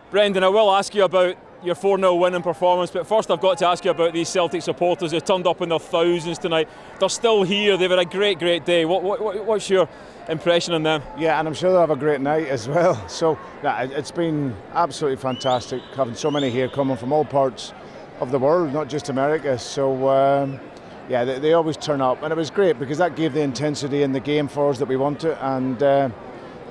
Brendan, I will ask you about your 4-0 winning performance, but first I've got to ask you about these Celtic supporters who turned up in their thousands tonight. They're still here, they've had a great day. What's your impression on them? Yeah, and I'm sure they'll have a great night as well. So it's been absolutely fantastic having so many here coming from all parts of the world, not just America. So yeah, they always turn up, and it was great because that gave the intensity in the game for us that we wanted, and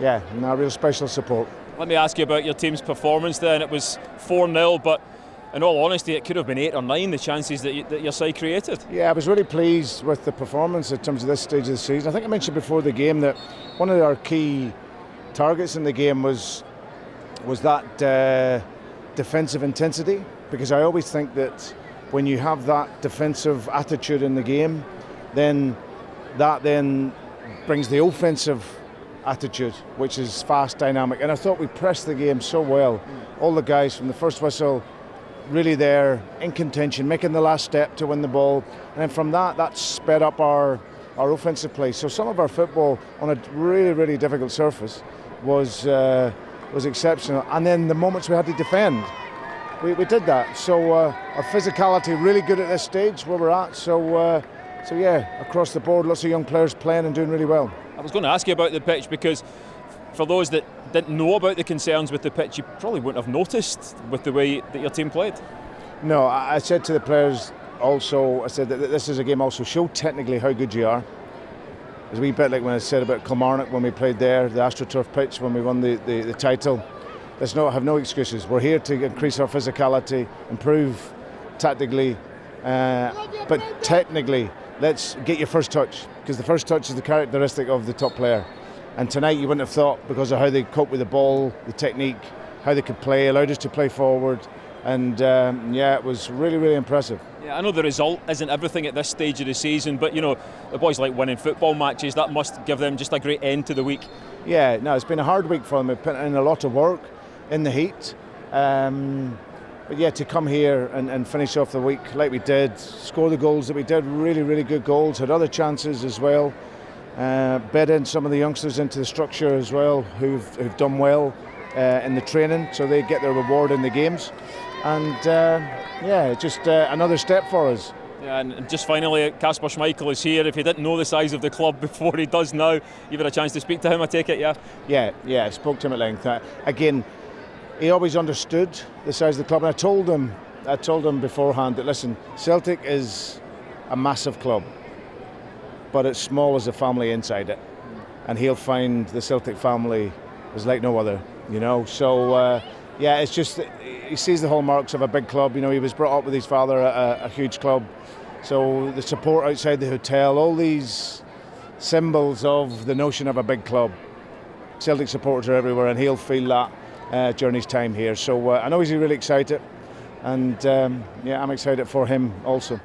yeah, a real special support. Let me ask you about your team's performance then. It was 4-0, but in all honesty, it could have been 8 or 9, the chances that your side created. Yeah, I was really pleased with the performance in terms of this stage of the season. I think I mentioned before the game that one of our key targets in the game was that defensive intensity, because I always think that when you have that defensive attitude in the game, then that brings the offensive attitude, which is fast, dynamic, and I thought we pressed the game so well. All the guys from the first whistle really there in contention, making the last step to win the ball, and then from that sped up our offensive play. So some of our football on a really difficult surface was exceptional, and then the moments we had to defend, we did that. So our physicality really good at this stage where we're at. So yeah, across the board, lots of young players playing and doing really well. I was going to ask you about the pitch, because for those that didn't know about the concerns with the pitch, you probably wouldn't have noticed with the way that your team played. No, I said to the players also, I said that this is a game also, show technically how good you are. It's a wee bit like when I said about Kilmarnock when we played there, the AstroTurf pitch when we won the title. Have no excuses. We're here to increase our physicality, improve tactically, but technically, let's get your first touch, because the first touch is the characteristic of the top player. And tonight you wouldn't have thought, because of how they cope with the ball, the technique, how they could play, allowed us to play forward, and yeah, it was really impressive. Yeah, I know the result isn't everything at this stage of the season, but you know, the boys like winning football matches. That must give them just a great end to the week. Yeah, no, it's been a hard week for them. They've put in a lot of work in the heat. But yeah, to come here and finish off the week like we did, score the goals that we did, really good goals, had other chances as well, bed in some of the youngsters into the structure as well, who've done well in the training, so they get their reward in the games. And yeah, just another step for us. Yeah, and just finally, Kasper Schmeichel is here. If you didn't know the size of the club before he does now, you've had a chance to speak to him, I take it, yeah? Yeah, I spoke to him at length. Again, he always understood the size of the club, and I told him beforehand that, listen, Celtic is a massive club, but it's small as a family inside it, and he'll find the Celtic family is like no other, you know. So yeah, it's just he sees the hallmarks of a big club. You know, he was brought up with his father at a huge club, so the support outside the hotel, all these symbols of the notion of a big club. Celtic supporters are everywhere, and he'll feel that during his time here. So I know he's really excited, and yeah, I'm excited for him also.